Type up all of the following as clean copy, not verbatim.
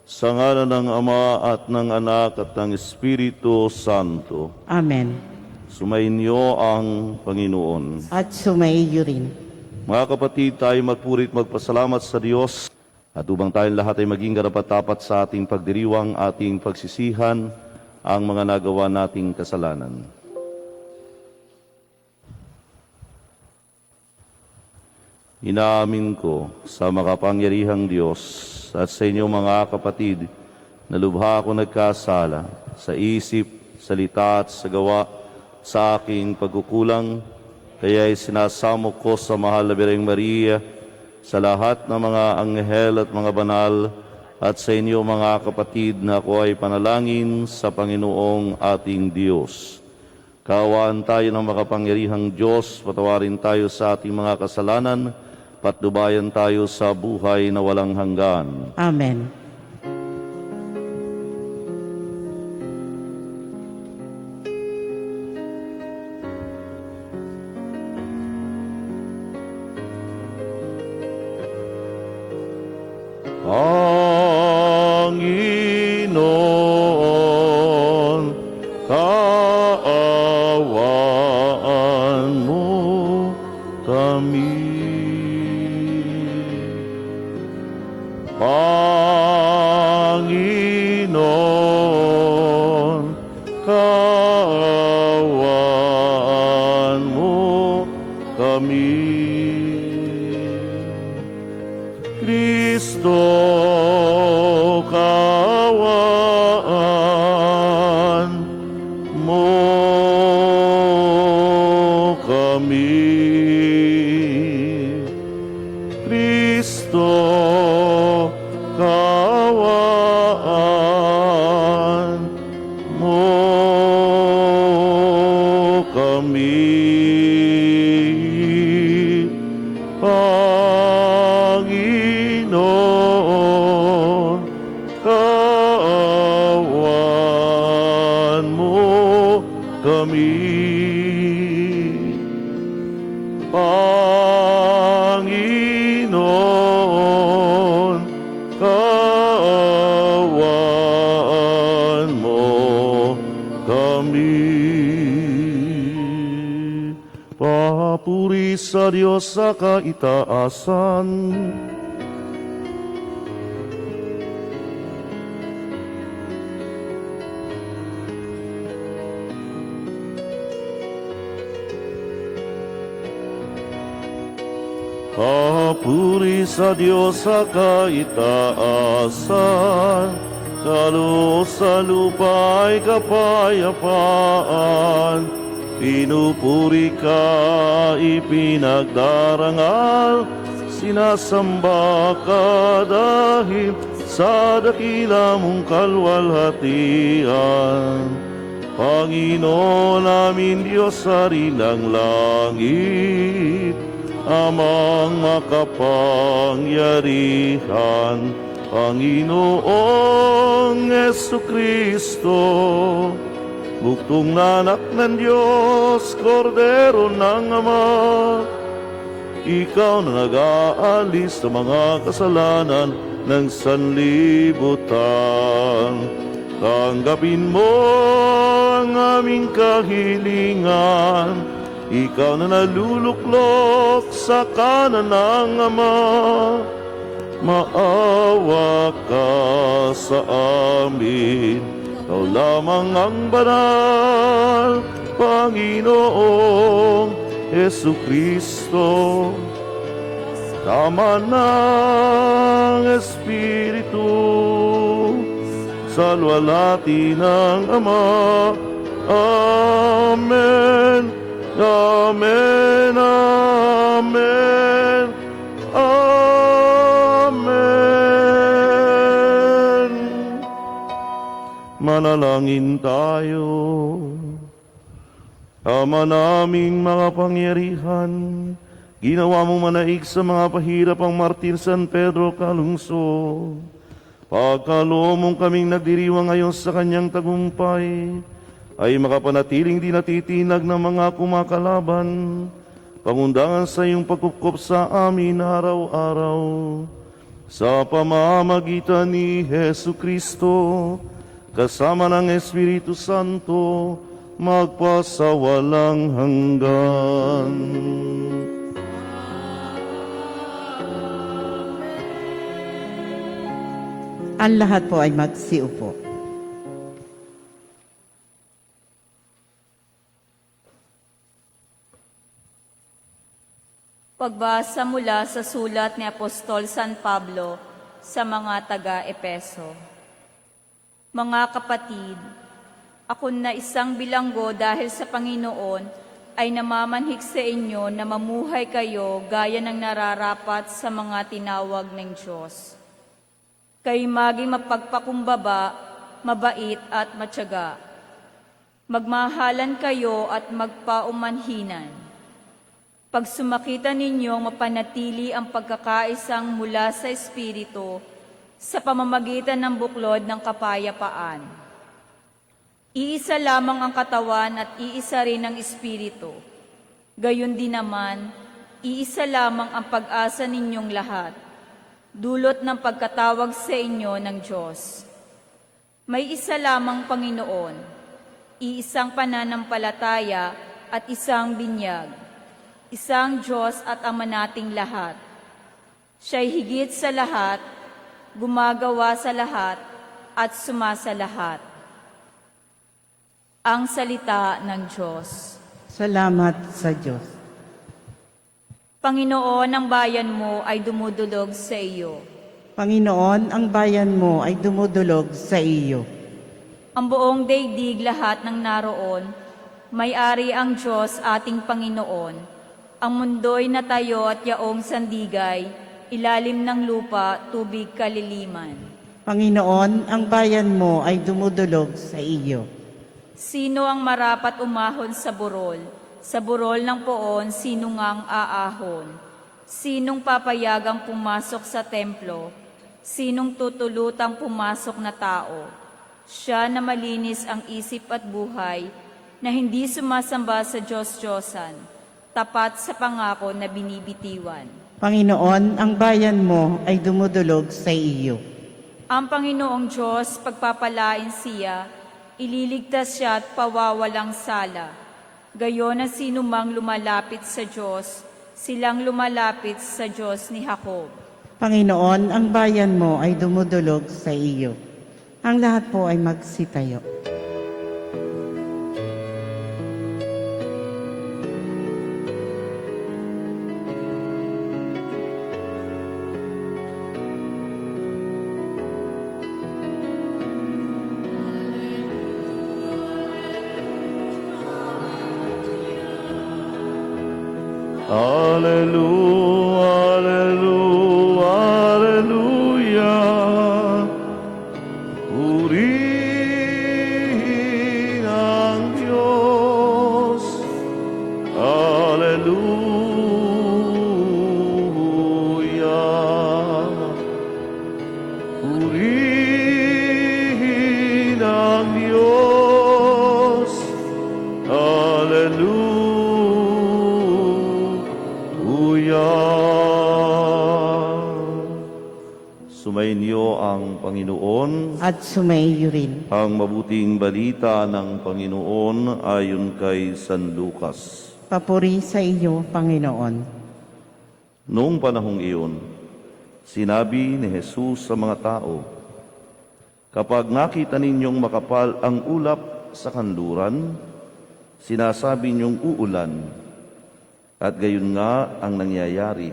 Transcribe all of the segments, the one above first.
Sa ngalan ng Ama at ng Anak at ng Espiritu Santo. Amen. Sumainyo ang Panginoon. At sumaiyo rin. Mga kapatid, tayo magpurit magpasalamat sa Diyos at upang tayong lahat ay maging karapat-dapat sa ating pagdiriwang, ating pagsisihan ang mga nagawa nating kasalanan. Inaamin ko sa makapangyarihang Diyos at sa inyo mga kapatid na lubha ako nagkasala sa isip, salita at sa gawa sa aking pagkukulang, kaya sinasamo ko sa mahal na Birheng Maria, sa lahat ng mga anghel at mga banal, at sa inyo mga kapatid na ako ay panalangin sa Panginoong ating Diyos. Kaawaan tayo ng makapangyarihang Diyos, patawarin tayo sa ating mga kasalanan, patnubayan tayo sa buhay na walang hanggan. Amen. Panginoon, kaawaan mo kami. Panginoon, kaawaan mo kami. Kristo, kaawaan mo kami. Kristo, kaawaan mo kami. Panginoon, kaawaan mo kami. Panginoon, kaawaan mo kami. Papuri sa Diyos sa kaitaasan. Papuri sa Diyos sa kaitaasan, kalo sa lupa ay kapayapaan. Pinupuri ka, ipinagdarangal, sinasamba ka dahil sa dakila mong kalwalhatian. Panginoon namin Diyos, Hari ng langit, Amang makapangyarihan, Panginoong Jesucristo, buktong na anak ng Diyos, Kordero ng Ama, ikaw na nag-aalis sa mga kasalanan ng sanlibutan. Tanggapin mo ang aming kahilingan, ikaw na naluluklok sa kanan ng Ama, maawa ka sa amin. Ikaw lamang ang banal, Panginoong Jesucristo. Tama ng Espiritu, sa luwalhati ng Ama. Amen. Amen, amen, amen. Manalangin tayo. Ama naming mga pangyarihan, ginawa mong manaig sa mga pahirap ang Martir San Pedro Calungsod. Pagkaloob mong kaming nagdiriwang ngayon sa kanyang tagumpay, ay makapanatiling di natitinag ng mga kumakalaban, pangundangan sa iyong pagkukup sa amin araw-araw. sa pamamagitan ni Hesu Kristo, kasama ng Espiritu Santo, magpasawalang hanggan. Ang lahat po ay magsiupo. Pagbasa mula sa sulat ni Apostol San Pablo sa mga taga-Epeso. Mga kapatid, ako na isang bilanggo dahil sa Panginoon ay namamanhik sa inyo na mamuhay kayo gaya ng nararapat sa mga tinawag ng Diyos. Kayo maging mapagpakumbaba, mabait at matyaga. Magmahalan kayo at magpaumanhinan. Pag sumakita ninyong mapanatili ang pagkakaisang mula sa Espiritu sa pamamagitan ng buklod ng kapayapaan. Iisa lamang ang katawan at iisa rin ang Espiritu. Gayon din naman, iisa lamang ang pag-asa ninyong lahat, dulot ng pagkatawag sa inyo ng Diyos. May isa lamang Panginoon, iisang pananampalataya at isang binyag. Isang Diyos at Ama nating lahat. Siya'y higit sa lahat, gumagawa sa lahat, at sumasa lahat. Ang salita ng Diyos. Salamat sa Diyos. Panginoon, ang bayan mo ay dumudulog sa iyo. Panginoon, ang bayan mo ay dumudulog sa iyo. Ang buong daigdig lahat ng naroon, may-ari ang Diyos ating Panginoon. Ang mundo'y natayo at yaong sandigay, ilalim ng lupa, tubig kaliliman. Panginoon, ang bayan mo ay dumudulog sa iyo. Sino ang marapat umahon sa burol? Sa burol ng poon, sino ngang aahon? Sinong papayagang pumasok sa templo? Sinong tutulutang pumasok na tao? Siya na malinis ang isip at buhay, na hindi sumasamba sa Diyos-Diyosan, tapat sa pangako na binibitiwan. Panginoon, ang bayan mo ay dumudulog sa iyo. Ang Panginoong Diyos, pagpapalain siya, ililigtas siya at pawawalang sala. Gayon na sino mang lumalapit sa Diyos, silang lumalapit sa Diyos ni Jacob. Panginoon, ang bayan mo ay dumudulog sa iyo. Ang lahat po ay magsitayo. Hallelujah, hallelujah, hallelujah. Purihin ang Diyos. Hallelujah. Purihin ang Diyos. Hallelujah. Sumainyo ang Panginoon. At sumaiyo rin. Ang mabuting balita ng Panginoon ayon kay San Lucas. Papuri sa iyo, Panginoon. Noong panahong iyon, sinabi ni Jesus sa mga tao, "Kapag nakita ninyong makapal ang ulap sa kanluran, sinasabi ninyong uulan, at gayon nga ang nangyayari.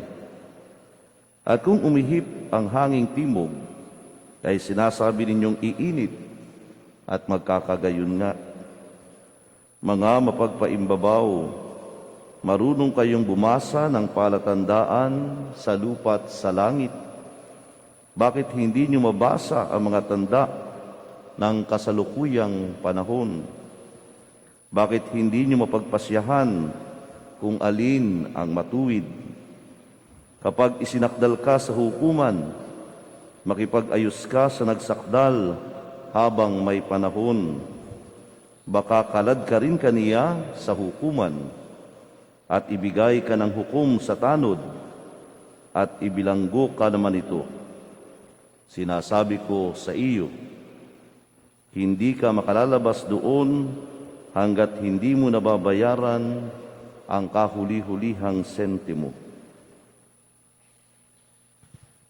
At kung umihip ang hanging timog, ay sinasabi ninyong iinit, at magkakagayon nga. Mga mapagpaimbabaw, marunong kayong bumasa ng palatandaan sa lupa't sa langit. Bakit hindi niyo mabasa ang mga tanda ng kasalukuyang panahon? Bakit hindi niyo mapagpasyahan kung alin ang matuwid? Kapag isinakdal ka sa hukuman, makipag-ayos ka sa nagsakdal habang may panahon. Baka kalad ka rin kaniya sa hukuman at ibigay ka ng hukom sa tanod at ibilanggo ka naman ito. Sinasabi ko sa iyo, hindi ka makalalabas doon hanggat hindi mo nababayaran ang kahuli-hulihang sentimo.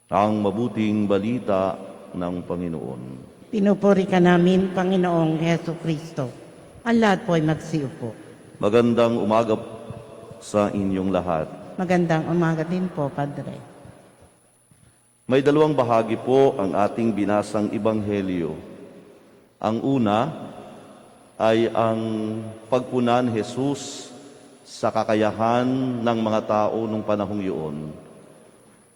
Ang mabuting balita ng Panginoon. Pinupuri ka namin, Panginoong Heso Kristo. Ang lahat po ay magsiupo. Magandang umaga sa inyong lahat. Magandang umaga din po, Padre. May dalawang bahagi po ang ating binasang ebanghelyo. Ang una ay ang pagpunan Jesus sa kakayahan ng mga tao nung panahong iyon,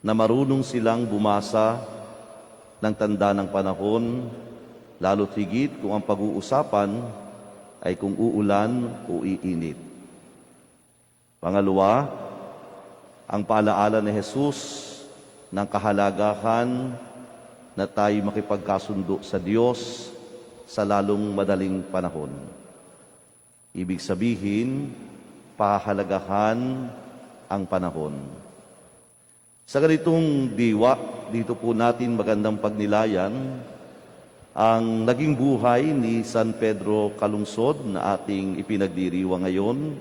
na marunong silang bumasa ng tanda ng panahon, lalo't higit kung ang pag-uusapan ay kung uulan o iinit. Pangalawa, ang paalaala ni Jesus ng kahalagahan na tayo makipagkasundo sa Diyos sa lalong madaling panahon. Ibig sabihin, pahalagahan ang panahon. Sa ganitong diwa, dito po natin magandang pagnilayan ang naging buhay ni San Pedro Calungsod na ating ipinagdiriwang ngayon,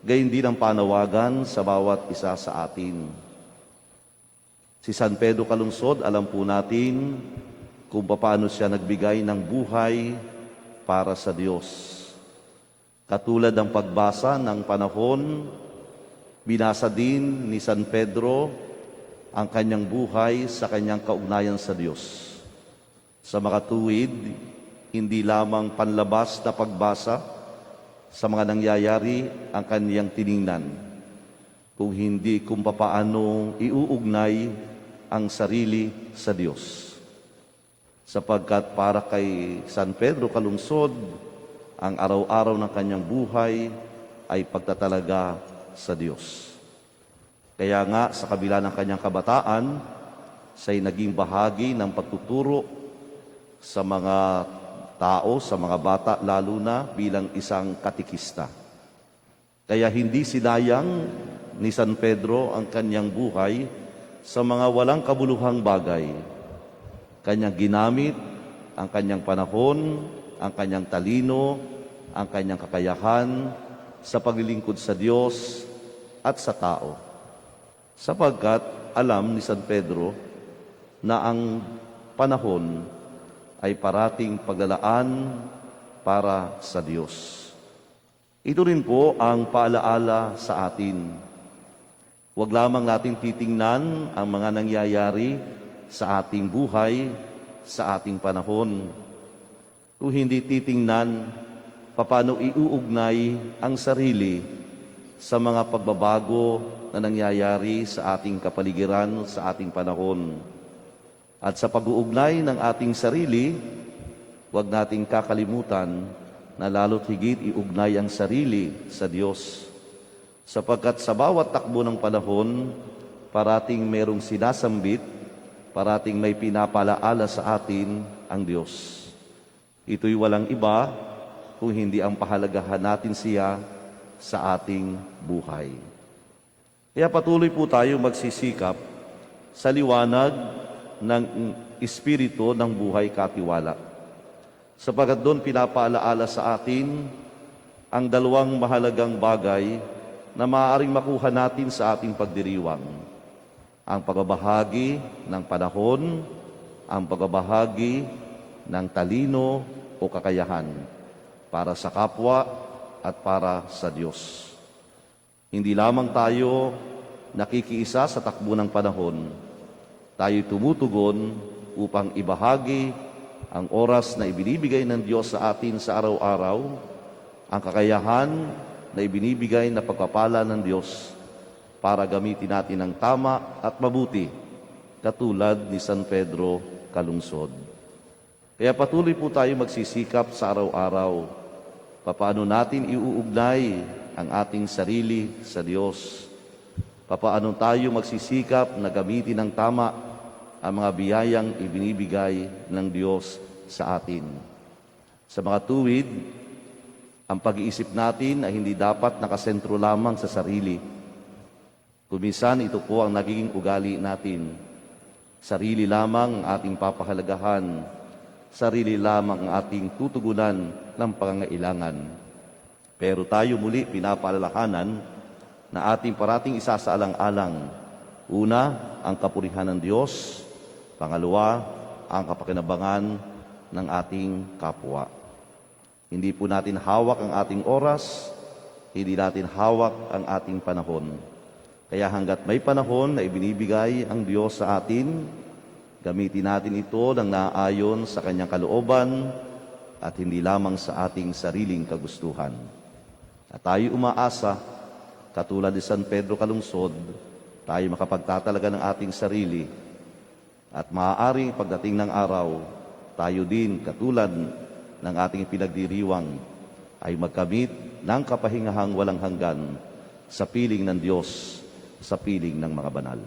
gayon din ang panawagan sa bawat isa sa atin. Si San Pedro Calungsod, alam po natin kung paano siya nagbigay ng buhay para sa Diyos. Katulad ng pagbasa ng panahon, binasa din ni San Pedro ang kanyang buhay sa kanyang kaugnayan sa Diyos. Sa makatuwid, hindi lamang panlabas na pagbasa sa mga nangyayari ang kanyang tiningnan, kung hindi kung papaano iuugnay ang sarili sa Diyos. Sapagkat para kay San Pedro Calungsod, ang araw-araw ng kanyang buhay ay pagtatalaga sa Diyos. Kaya nga, sa kabila ng kanyang kabataan, siya'y naging bahagi ng pagtuturo sa mga tao, sa mga bata, lalo na bilang isang katikista. Kaya hindi sinayang ni San Pedro ang kanyang buhay sa mga walang kabuluhang bagay. Kanyang ginamit ang kanyang panahon, ang kanyang talino, ang kanyang kakayahan sa paglilingkod sa Diyos at sa tao. Sapagkat alam ni San Pedro na ang panahon ay parating paglalaan para sa Diyos. Ito rin po ang paalaala sa atin. Huwag lamang nating titingnan ang mga nangyayari sa ating buhay, sa ating panahon. Kung hindi titingnan, paano iuugnay ang sarili sa mga pagbabago na nangyayari sa ating kapaligiran, sa ating panahon. At sa pag-uugnay ng ating sarili, huwag nating kakalimutan na lalo't higit iugnay ang sarili sa Diyos. Sapagkat sa bawat takbo ng panahon, parating merong sinasambit, parating may pinapalaala sa atin ang Diyos. Ito'y walang iba kung hindi ang pahalagahan natin siya sa ating buhay. Kaya patuloy po tayo magsisikap sa liwanag ng Espiritu ng buhay katiwala. Sapagkat doon pinapaalaala sa atin ang dalawang mahalagang bagay na maaaring makuha natin sa ating pagdiriwang. Ang pagbabahagi ng panahon, ang pagbabahagi ng talino o kakayahan para sa kapwa at para sa Diyos. Hindi lamang tayo nakikiisa sa takbo ng panahon, tayo tumutugon upang ibahagi ang oras na ibinibigay ng Diyos sa atin sa araw-araw, ang kakayahan na ibinibigay na pagpapala ng Diyos para gamitin natin ng tama at mabuti, katulad ni San Pedro Calungsod. Kaya patuloy po tayo magsisikap sa araw-araw, paano natin iuugnay ang ating sarili sa Diyos, paano tayo magsisikap na gamitin ng tama ang mga biyayang ibinibigay ng Diyos sa atin. Sa mga tuwid, ang pag-iisip natin ay hindi dapat nakasentro lamang sa sarili. Kuminsan ito po ang nagiging ugali natin. Sarili lamang ang ating papahalagahan, sarili lamang ang ating tutugunan ng pangangailangan. Pero tayo muli pinapaalalahanan na ating parating isasaalang-alang. Una, ang kapurihan ng Diyos. Pangalawa, ang kapakinabangan ng ating kapwa. Hindi po natin hawak ang ating oras, hindi natin hawak ang ating panahon. Kaya hanggat may panahon na ibinibigay ang Diyos sa atin, gamitin natin ito ng naayon sa Kanyang kalooban at hindi lamang sa ating sariling kagustuhan. At tayo umaasa, katulad ni San Pedro Calungsod, tayo makapagtatalaga ng ating sarili at maaaring pagdating ng araw, tayo din katulad ng ating pinagdiriwang ay magkamit ng kapahingahang walang hanggan sa piling ng Diyos, sa piling ng mga banal.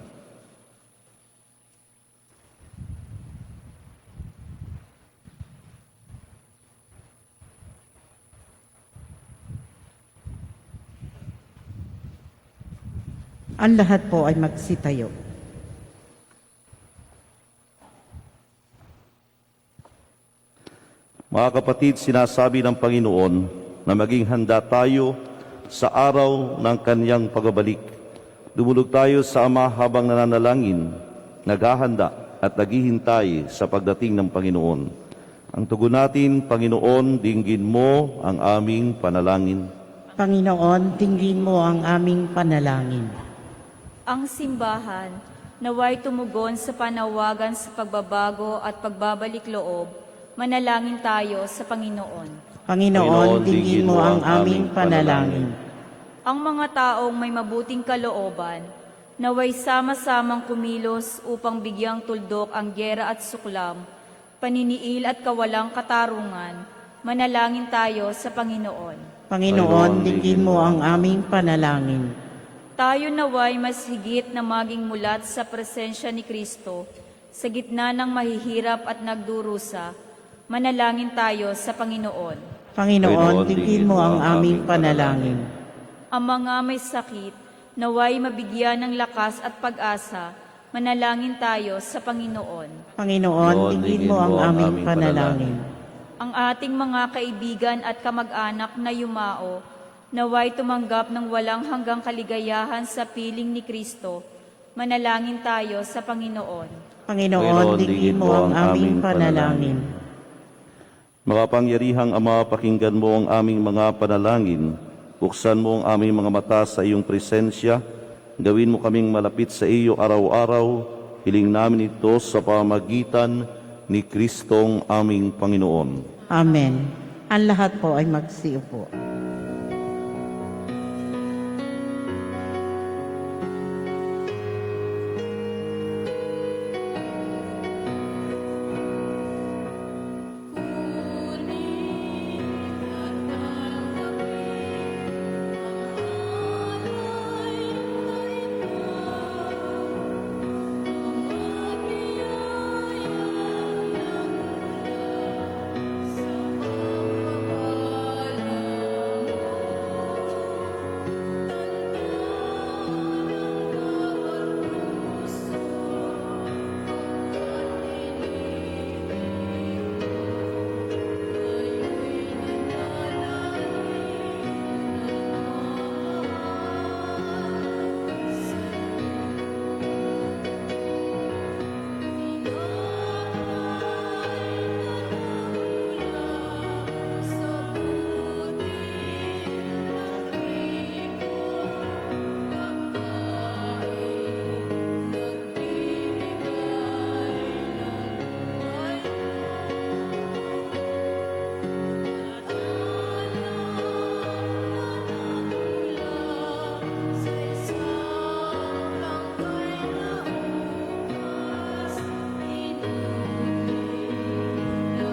Ang lahat po ay magsitayo. Mga kapatid, sinasabi ng Panginoon na maging handa tayo sa araw ng Kanyang pagbabalik. Dumulog tayo sa Ama habang nananalangin, naghahanda at naghihintay sa pagdating ng Panginoon. Ang tugon natin, Panginoon, dinggin mo ang aming panalangin. Panginoon, dinggin mo ang aming panalangin. Ang simbahan naway tumugon sa panawagan sa pagbabago at pagbabalik loob. Manalangin tayo sa Panginoon. Panginoon, dinggin mo ang aming panalangin. Ang mga taong may mabuting kalooban, naway sama-samang kumilos upang bigyang tuldok ang giyera at suklam, paniniil at kawalang katarungan. Manalangin tayo sa Panginoon. Panginoon, dinggin mo ang aming panalangin. Tayo naway mas higit na maging mulat sa presensya ni Kristo sa gitna ng mahihirap at nagdurusa. Manalangin tayo sa Panginoon. Panginoon, dinggin mo ang aming panalangin. Ang mga may sakit, naway mabigyan ng lakas at pag-asa. Manalangin tayo sa Panginoon. Panginoon, dinggin mo ang aming panalangin. Ang ating mga kaibigan at kamag-anak na yumao, naway tumanggap ng walang hanggang kaligayahan sa piling ni Kristo. Manalangin tayo sa Panginoon. Panginoon, dinggin mo ang aming panalangin. Makapangyarihang Ama, pakinggan mo ang aming mga panalangin. Buksan mo ang aming mga mata sa iyong presensya. Gawin mo kaming malapit sa iyo araw-araw. Hiling namin ito sa pamagitan ni Kristong aming Panginoon. Amen. Ang lahat po ay magsiupo.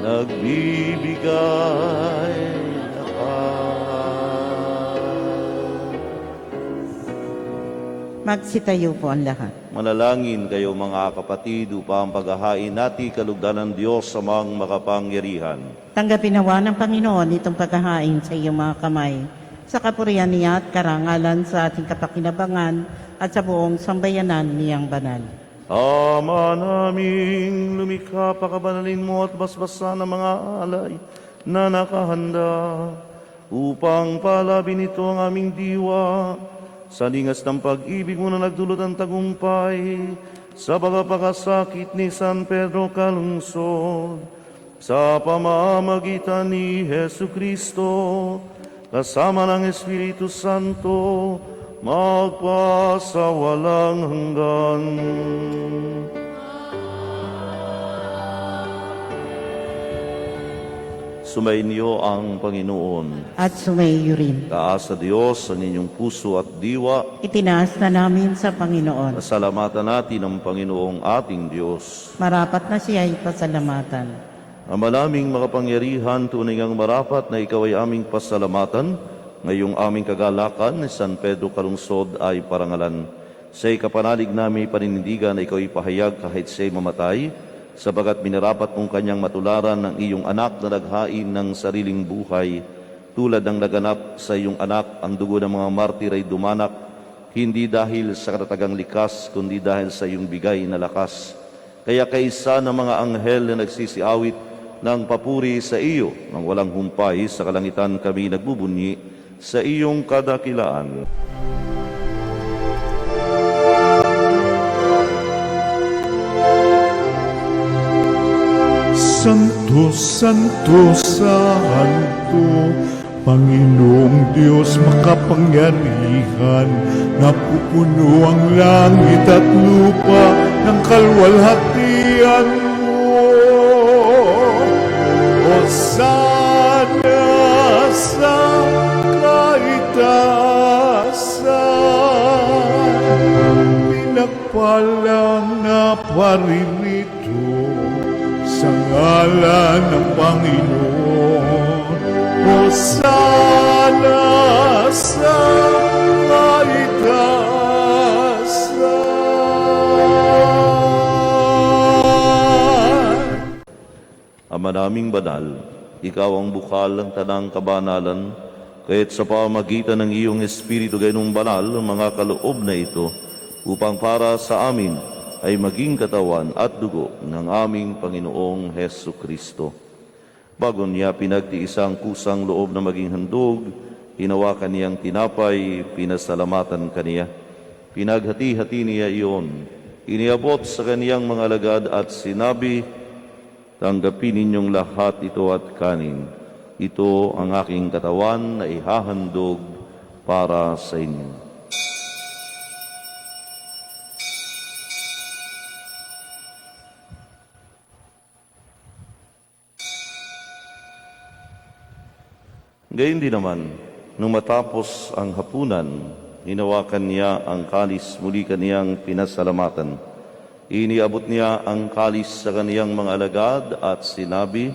Nagbibigay Magsitayo po ang lahat. Manalangin kayo mga kapatid upang paghahain natin kalugdan ng Diyos sa mga makapangyarihan. Tanggapin nawa ng Panginoon itong paghahain sa iyong mga kamay, sa kapurihan niya at karangalan sa ating kapakinabangan at sa buong sambayanan niyang banal. Ama naming lumikha, pakabanalin mo at basbasan ng mga alay na nakahanda upang palabin ito ang aming diwa sa lingas ng pag-ibig mo na nagdulot ng tagumpay sa pagpapakasakit ni San Pedro Calungsod sa pamamagitan ni Hesu Kristo kasama ng Espiritu Santo magpasawalang hanggan. Sumainyo ang Panginoon. At sumaiyo rin. Taas sa Diyos ang inyong puso at diwa. Itinaas na namin sa Panginoon. Pasalamatan natin ang Panginoong ating Diyos. Marapat na siya ay pasalamatan. Ang malaming makapangyarihan, tunay ngang marapat na ikaw ay aming pasalamatan. Ngayong aming kagalakan ni San Pedro Calungsod ay parangalan. Siya'y kapanalig namin paninindigan na ikaw ipahayag kahit siya'y mamatay, sabagat minarapat mong kanyang matularan ng iyong anak na naghain ng sariling buhay. Tulad ng naganap sa iyong anak, ang dugo ng mga martir ay dumanak, hindi dahil sa katatagang likas, kundi dahil sa iyong bigay na lakas. Kaya kaisa ng mga anghel na nagsisiawit ng papuri sa iyo, nang walang humpay sa kalangitan kami nagbubunyi sa iyong kadakilaan. Santo, Santo, Santo, Panginoong Diyos makapangyarihan, napupuno ang langit at lupa ng kalwalhatian mo. Hosana sa kaitaasan, pinagpalang na paririto sa ngalan ng Panginoon. Hosana sa kaitaasan. Ama naming banal, ikaw ang bukal ng tanang kabanalan, kaya't sa pamagitan ng iyong Espiritu gayong banal, ang mga kaloob na ito, upang para sa amin ay maging katawan at dugo ng aming Panginoong Hesu Kristo. Bago niya pinagtiis ang kusang loob na maging handog, hinawakan niyang tinapay, pinasalamatan kaniya. Pinaghati-hati niya iyon, iniabot sa kaniyang mga alagad at sinabi, tanggapin ninyong lahat ito at kanin. Ito ang aking katawan na ihahandog para sa inyo. Gayun din naman, nung matapos ang hapunan, hinawakan niya ang kalis, muli kaniyang pinasalamatan. Iniabot niya ang kalis sa kaniyang mga alagad at sinabi,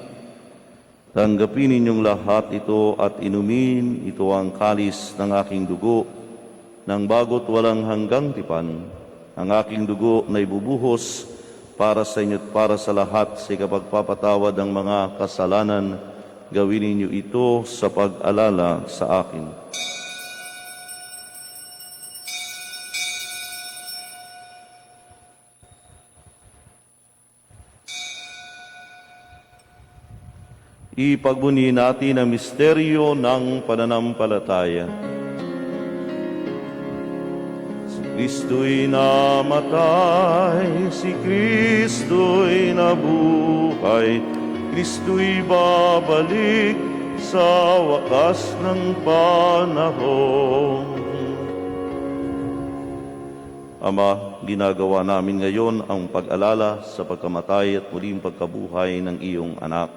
tanggapin ninyong lahat ito at inumin, ito ang kalis ng aking dugo, ng bago't walang hanggang tipan, ang aking dugo na ibubuhos para sa inyo at para sa lahat sa ikapagpapatawad ng mga kasalanan. Gawin ninyo ito sa pag-alala sa akin. Ipagbunyi natin ang misteryo ng pananampalataya. Si Kristo'y namatay, si Kristo'y nabuhay, Kristo'y babalik sa wakas ng panahon. Ama, ginagawa namin ngayon ang pag-alala sa pagkamatay at muling pagkabuhay ng iyong anak.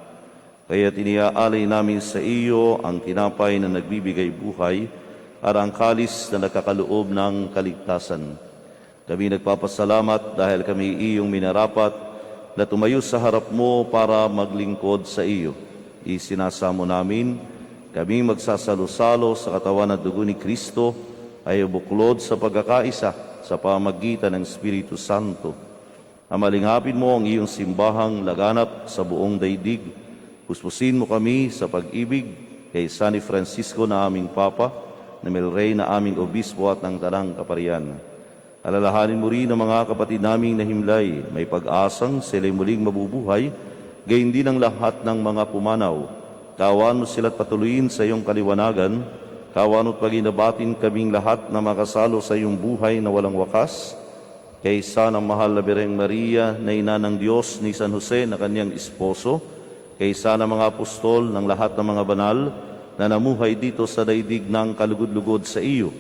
Kaya tiniaalay namin sa iyo ang tinapay na nagbibigay buhay at ang kalis na nakakaloob ng kaligtasan. Kami nagpapasalamat dahil kami iyong minarapat na tumayo sa harap mo para maglingkod sa iyo. Isinasamo namin, kami magsasalo-salo sa katawan at dugo ni Kristo ay buklod sa pagkakaisa sa pamagitan ng Espiritu Santo. Amalingapin mo ang iyong simbahang laganap sa buong daigdig. Puspusin mo kami sa pag-ibig kay San Francisco na aming Papa, na Milrey na aming Obispo at ng Tanang Kaparian. Alalahanin mo rin ang mga kapatid naming nahimlay, may pag-asang sila'y muling mabubuhay, gayon din ang lahat ng mga pumanaw. Kawan mo sila't patuloyin sa iyong kaliwanagan, kawan mo't paginabatin kaming lahat na makasalo sa iyong buhay na walang wakas, kaysa ng mahal na Birheng Maria na ina ng Diyos ni San Jose na kanyang esposo, kaysa ng mga apostol ng lahat ng mga banal na namuhay dito sa daigdig ng kalugod-lugod sa iyo,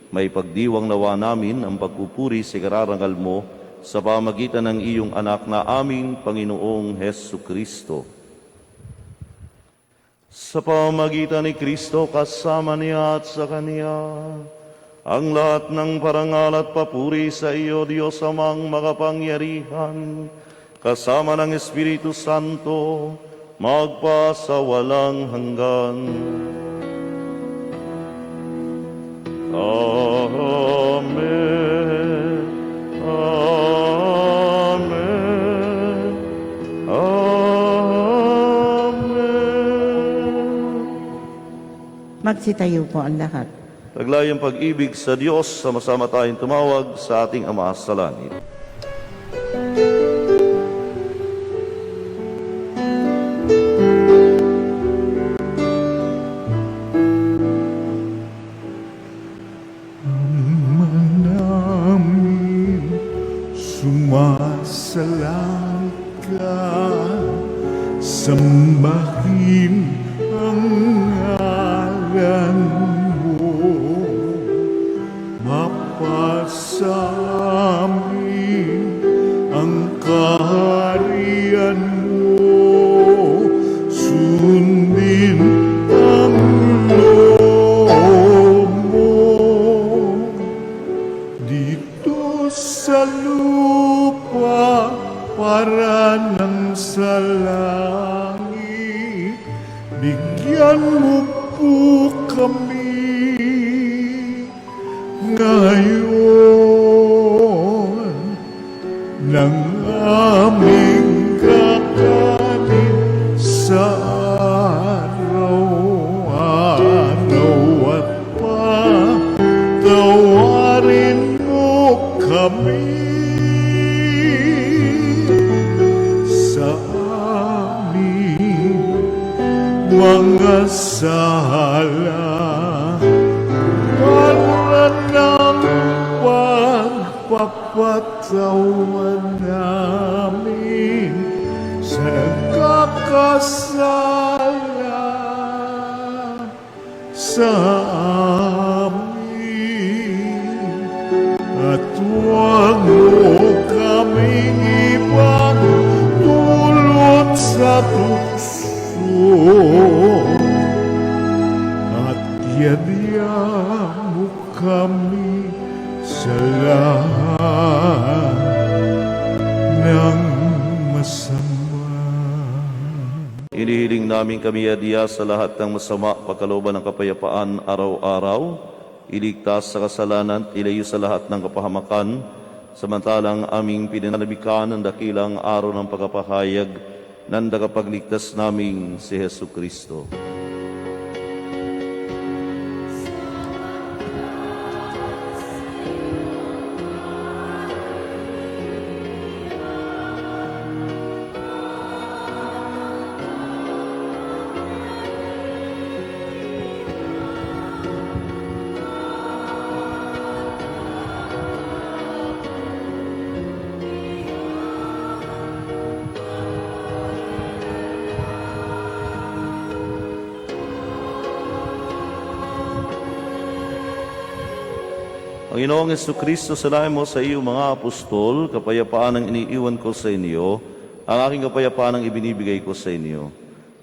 may pagdiwang nawa namin ang pagpupuri sa kararangal mo sa pamagitan ng iyong anak na aming Panginoong Hesu Kristo. Sa pamagitan ni Kristo, kasama niya at sa Kanya, ang lahat ng parangal at papuri sa iyo, Diyos amang makapangyarihan, kasama ng Espiritu Santo, magpasawalang hanggan. Amen. Amen. Amen. Magsitayo po ang lahat. Taglayang pag-ibig sa Diyos, sama-sama tayong tumawag sa ating Ama sa langit. Namin sumasalang ka, sambahin ang ngalan mo, mapasamin ang kaharian mo, sundin ang loob mo dito sa lupa para nang sa langit. Bigyan mo po kami ngayon ng aming kakanin sa araw-araw, at patawarin mo kami sa aming mga sala, para ng pagpapatawan namin sa nagkakasala sa amin, at huwag mo kaming ibang dulot sa tukso, at yadya mo kami sa lahat ng masama. Inihiling namin kami adiya sa lahat ng masama, pagkalooban ng kapayapaan araw-araw, iligtas sa kasalanan, ilayo sa lahat ng kapahamakan, samantalang aming pinananabikan ng dakilang araw ng pagkapahayag ng tagapagligtas naming si Hesu Kristo. Panginoong Jesucristo, salamin mo sa iyo mga apostol, kapayapaan ang iniiwan ko sa inyo, ang aking kapayapaan ang ibinibigay ko sa inyo.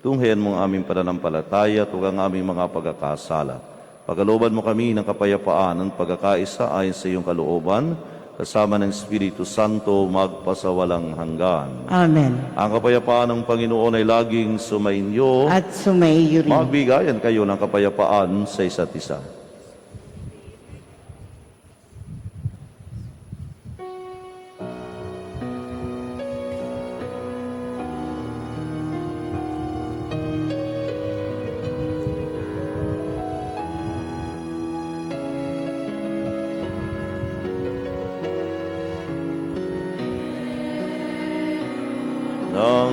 Tunghayan mo ang aming pananampalataya at huwag ang aming mga pagkakasala. Pagkalooban mo kami ng kapayapaan at pagkakaisa ayon sa iyong kalooban, kasama ng Espiritu Santo magpasawalang hanggan. Amen. Ang kapayapaan ng Panginoon ay laging sumainyo, At sumaiyo rin. magbigayan kayo ng kapayapaan sa isa't isa.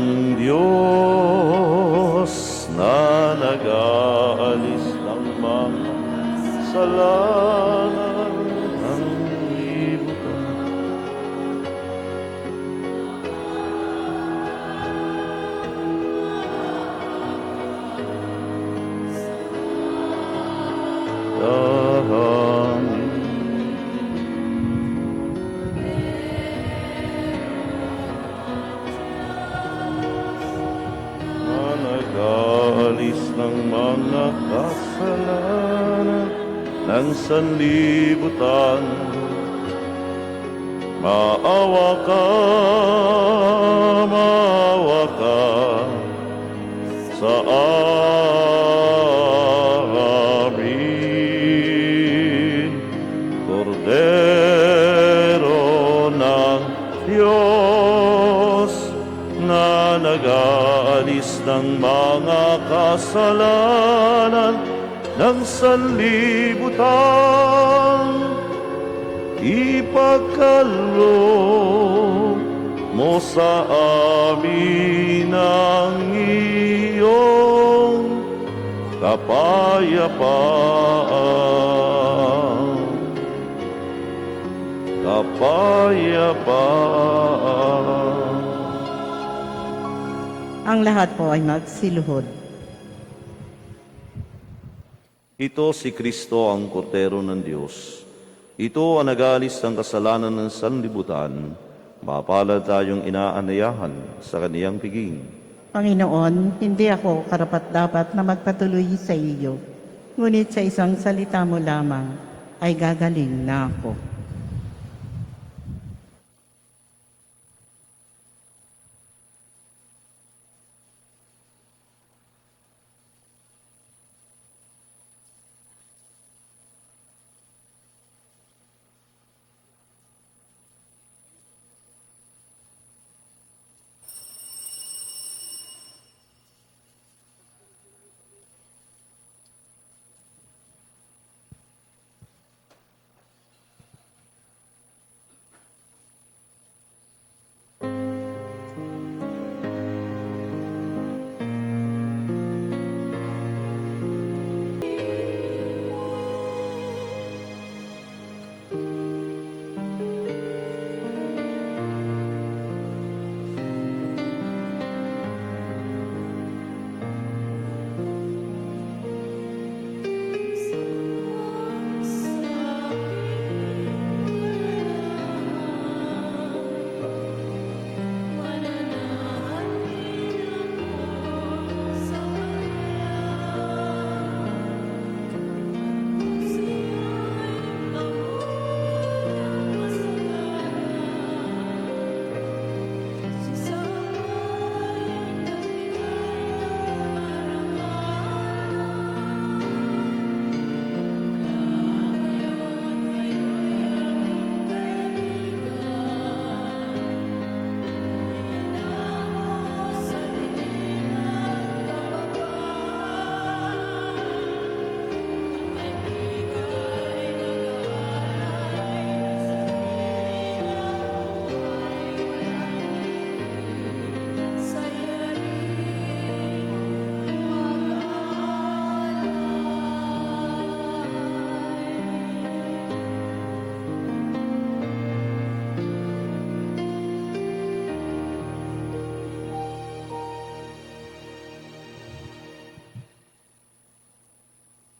ng Diyos na nag-aalis ng mga kasalanan ng libutan. Nag-aalis ng mga kasalanan ng sanlibutan. Maawa ka sa amin, Kordero ng Diyos na nag-aalis ng mga kasalanan ng sanlibutan. Ipagkaloob mo sa amin ang iyong kapayapaan. Ang lahat po ay magsiluhod. Ito si Kristo ang Kordero ng Diyos. Ito ang nag-aalis ng kasalanan ng sanlibutan. Mapalad tayong inaanayahan sa kaniyang piging. Panginoon, hindi ako karapat-dapat na magpatuloy sa iyo. Ngunit sa isang salita mo lamang ay gagaling na ako.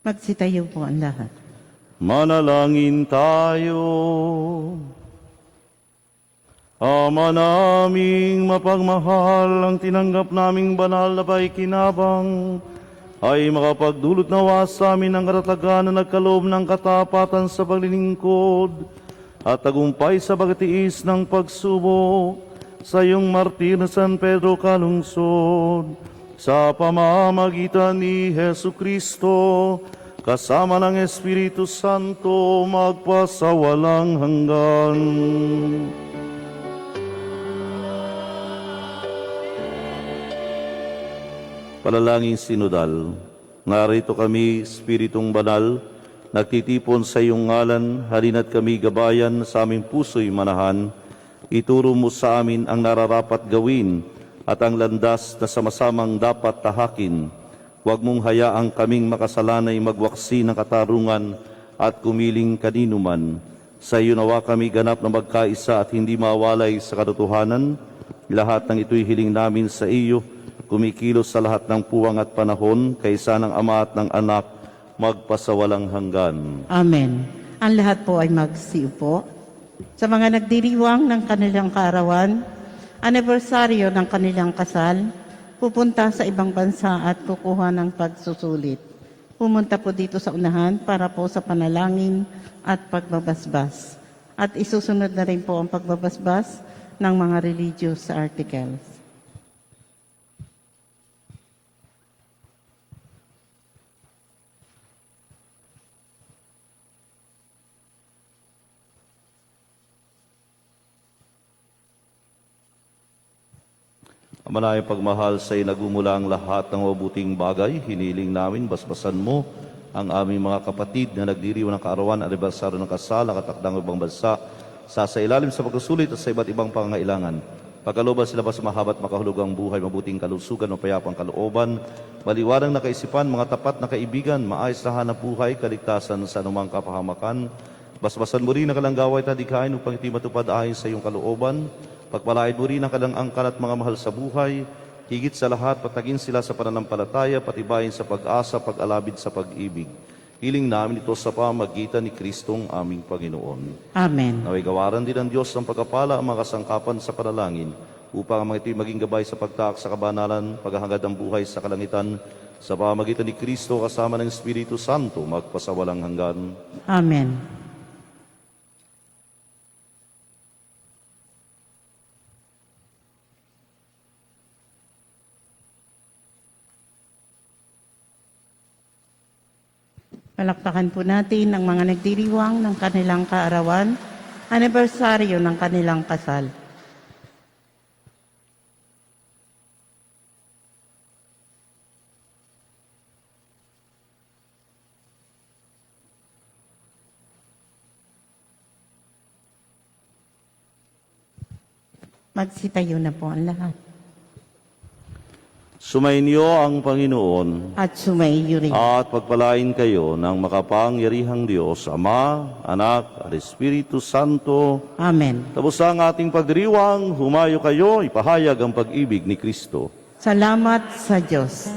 Magsitayo po ang lahat. Manalangin tayo. Ama naming mapagmahal, ang tinanggap naming banal na paikinabang ay makapagdulot nawa sa amin ng katatagan na nagkaloob ng katapatan sa paglilingkod at tagumpay sa pagtiis ng pagsubok sa iyong martir na San Pedro kalungsod. Sa pamamagitan ni Hesu Kristo, kasama ng Espiritu Santo, magpasawalang hanggan. Panalangin sinodal, narito kami, Espiritong Banal, nagtitipon sa iyong ngalan, halina't kami gabayan sa aming puso'y manahan, ituro mo sa amin ang nararapat gawin at ang landas na sama-samang dapat tahakin. Huwag mong hayaang kaming makasalanay magwaksi ng katarungan at kumiling kanino man. Sa iyo nawa kami ganap na magkaisa at hindi mawalay sa katotohanan. Lahat ng ito'y hiling namin sa iyo, kumikilos sa lahat ng puwang at panahon, kaysa ng Ama at ng Anak, magpasawalang hanggan. Amen. Ang lahat po ay magsiupo. Sa mga nagdiriwang ng kanilang kaarawan, anibersaryo ng kanilang kasal, pupunta sa ibang bansa at kukuha ng pagsusulit. Pumunta po dito sa unahan para po sa panalangin at pagbabasbas. At isusunod na rin po ang pagbabasbas ng mga religious articles. Manayang pagmahal sa nagumula ang lahat ng mabuting bagay, hiniling namin, basbasan mo ang aming mga kapatid na nagdiriwang ng kaarawan, anibersaryo ng kasal, nakatakdang ibang bansa, sa ilalim sa pagsusulit at sa iba't ibang pangangailangan. Pagkalooban sila pa sa mahabat makahulugang buhay, mabuting kalusugan, mapayapang kalooban, maliwanag na kaisipan, mga tapat na kaibigan, maayos na hanap buhay, kaligtasan sa anumang kapahamakan. Basbasan mo rin ang kalanggaway at hadikain upang iti matupad ayon sa iyong kalooban. Pagpalain mo rin ang kalang angkan at mga mahal sa buhay, higit sa lahat patagin sila sa pananampalataya, patibayin sa pag-asa, pag-alabid sa pag-ibig. Hiling namin ito sa pamagitan ni Kristong aming Panginoon. Amen. Naway gawaran din ng Diyos ng pagkapala ang mga kasangkapan sa panalangin, upang ang mga ito'y maging gabay sa pagtaak sa kabanalan, paghahangad ng buhay sa kalangitan, sa pamagitan ni Kristo kasama ng Espiritu Santo, magpasawalang hanggan. Amen. Palakpakan po natin ang mga nagdiriwang ng kanilang kaarawan, anibersaryo ng kanilang kasal. Magsitayo na po ang lahat. Sumainyo ang Panginoon At sumaiyo rin. at pagpalain kayo ng makapangyarihang Diyos, Ama, Anak, at Espiritu Santo. Amen. Tapos ang ating pagdiriwang, humayo kayo, ipahayag ang pag-ibig ni Kristo. Salamat sa Diyos.